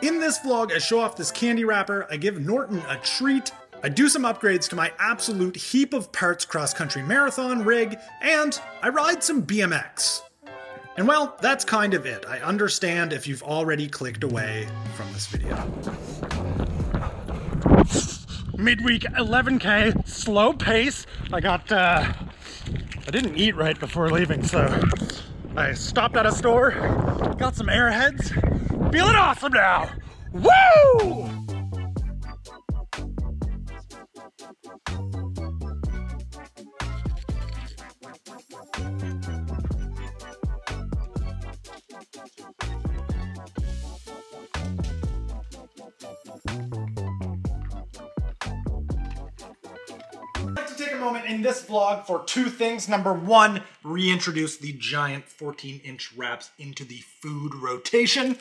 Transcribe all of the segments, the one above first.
In this vlog, I show off this candy wrapper, I give Norton a treat, I do some upgrades to my absolute heap of parts cross-country marathon rig, and I ride some BMX. And well, that's kind of it. I understand if you've already clicked away from this video. Midweek 11K, slow pace. I didn't eat right before leaving, so I stopped at a store, got some Airheads, feeling awesome now. Woo! Moment in this vlog for two things. Number one, reintroduce the giant 14-inch wraps into the food rotation.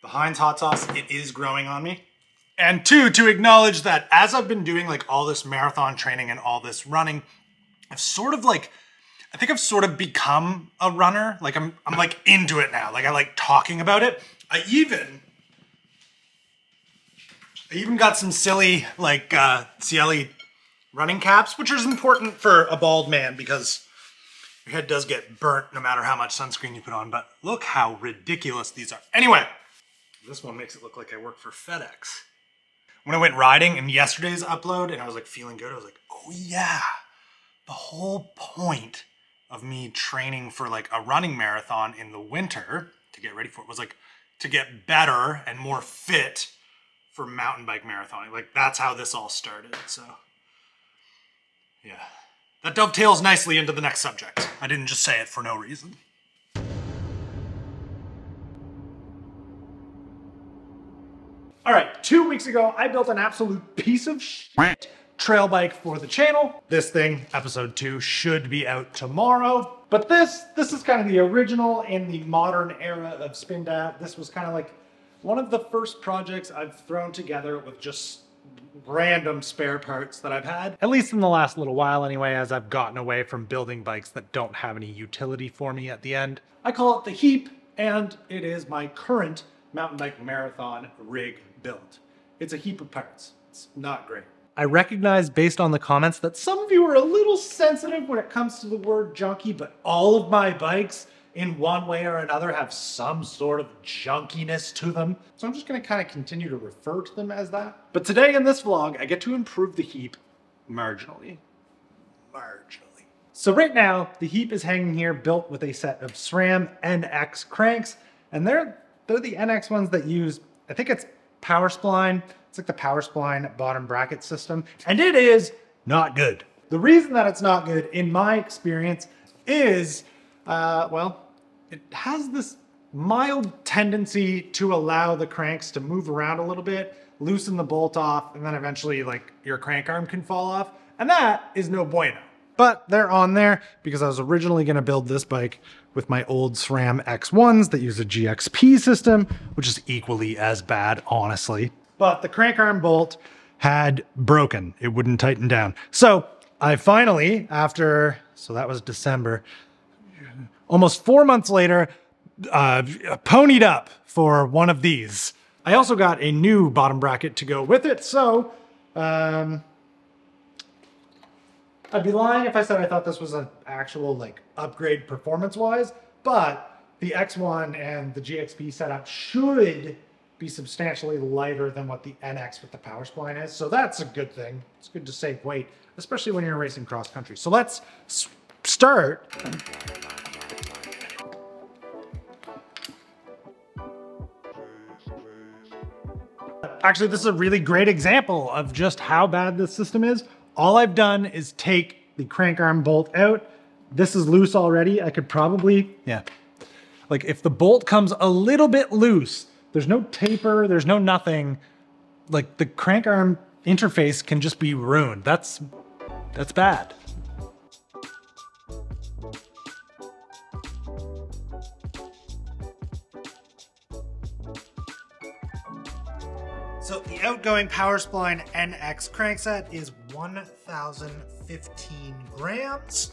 The Heinz hot sauce, it is growing on me. And two, to acknowledge that as I've been doing like all this marathon training and all this running, I've sort of like, I think I've sort of become a runner. Like I'm like into it now. Like I like talking about it. I even got some silly like Cieli running caps, which is important for a bald man because your head does get burnt no matter how much sunscreen you put on, but look how ridiculous these are. Anyway, this one makes it look like I work for FedEx. When I went riding in yesterday's upload and I was like feeling good, I was like, oh yeah, the whole point of me training for like a running marathon in the winter to get ready for it was like to get better and more fit for mountain bike marathoning. Like that's how this all started, so. Yeah, that dovetails nicely into the next subject. I didn't just say it for no reason. All right, 2 weeks ago, I built an absolute piece of shit trail bike for the channel. This thing, episode 2, should be out tomorrow. But this is kind of the original in the modern era of Spin Dat. This was kind of like one of the first projects I've thrown together with just random spare parts that I've had, at least in the last little while anyway, as I've gotten away from building bikes that don't have any utility for me at the end. I call it the heap, and it is my current mountain bike marathon rig build. It's a heap of parts. It's not great. I recognize based on the comments that some of you are a little sensitive when it comes to the word junky, but all of my bikes in one way or another have some sort of junkiness to them. So I'm just gonna kind of continue to refer to them as that. But today in this vlog, I get to improve the heap marginally. So right now, the heap is hanging here built with a set of SRAM NX cranks, and they're the NX ones that use, I think it's power spline. It's like the power spline bottom bracket system, and it is not good. The reason that it's not good, in my experience, is well, it has this mild tendency to allow the cranks to move around a little bit, loosen the bolt off, and then eventually like your crank arm can fall off. And that is no bueno. But they're on there because I was originally gonna build this bike with my old SRAM X1s that use a GXP system, which is equally as bad, honestly. But the crank arm bolt had broken. It wouldn't tighten down. So I finally, so that was December, almost 4 months later, ponied up for one of these. I also got a new bottom bracket to go with it, so I'd be lying if I said I thought this was an actual like upgrade performance-wise, but the X1 and the GXP setup should be substantially lighter than what the NX with the power spline is, so that's a good thing. It's good to save weight, especially when you're racing cross country. So let's start. Actually, this is a really great example of just how bad this system is. All I've done is take the crank arm bolt out. This is loose already. I could probably, yeah. Like if the bolt comes a little bit loose, there's no taper, there's no nothing. Like the crank arm interface can just be ruined. That's bad. So the outgoing power spline NX crankset is 1,015 grams.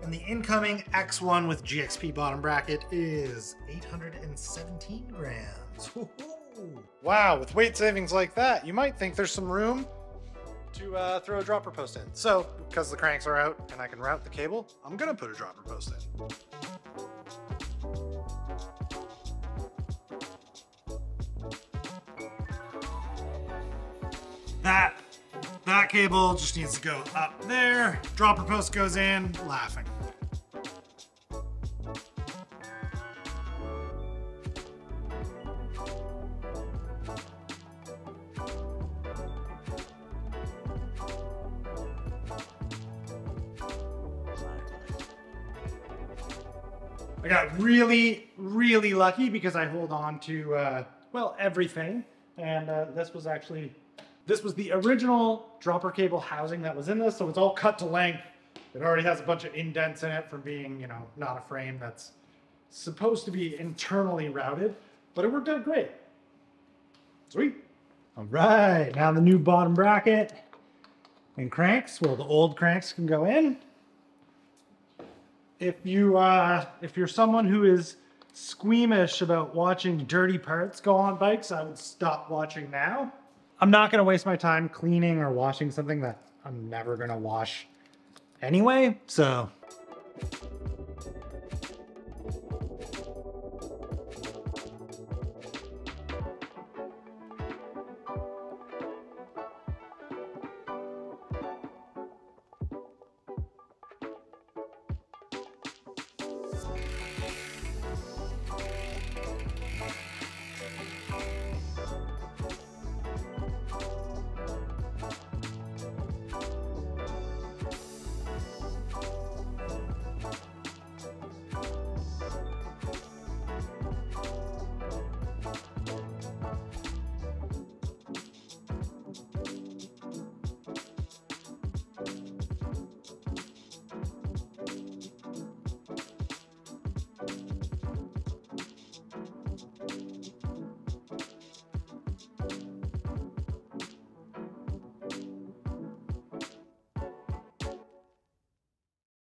And the incoming X1 with GXP bottom bracket is 817 grams. Wow, with weight savings like that, you might think there's some room to throw a dropper post in. So, because the cranks are out and I can route the cable, I'm gonna put a dropper post in. That cable just needs to go up there. Dropper post goes in, laughing. I got really, really lucky because I hold on to, well, everything. And this was the original dropper cable housing that was in this. So it's all cut to length. It already has a bunch of indents in it from being, you know, not a frame that's supposed to be internally routed, but it worked out great. Sweet. All right, now the new bottom bracket and cranks. Well, the old cranks can go in. If you're someone who is squeamish about watching dirty parts go on bikes, I would stop watching now. I'm not gonna waste my time cleaning or washing something that I'm never gonna wash anyway, so.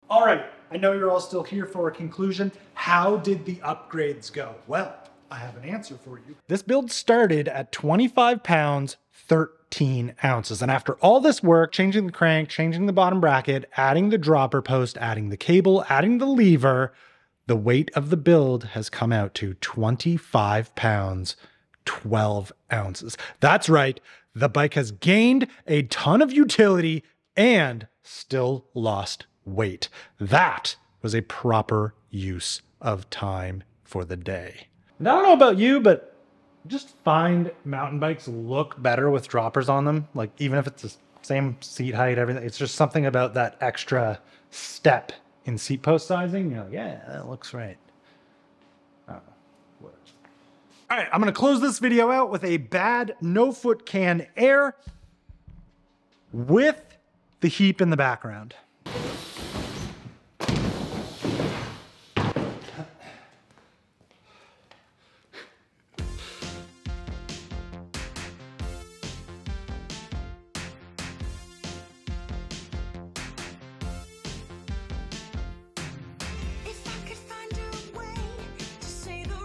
All right, I know you're all still here for a conclusion. How did the upgrades go? Well, I have an answer for you. This build started at 25 pounds, 13 ounces. And after all this work, changing the crank, changing the bottom bracket, adding the dropper post, adding the cable, adding the lever, the weight of the build has come out to 25 pounds, 12 ounces. That's right, the bike has gained a ton of utility and still lost weight. That was a proper use of time for the day. And I don't know about you, but I just find mountain bikes look better with droppers on them. Like even if it's the same seat height, everything, it's just something about that extra step in seat post sizing. You're like, yeah, that looks right. I don't know. Whatever. All right, I'm gonna close this video out with a bad no foot can air with the heap in the background.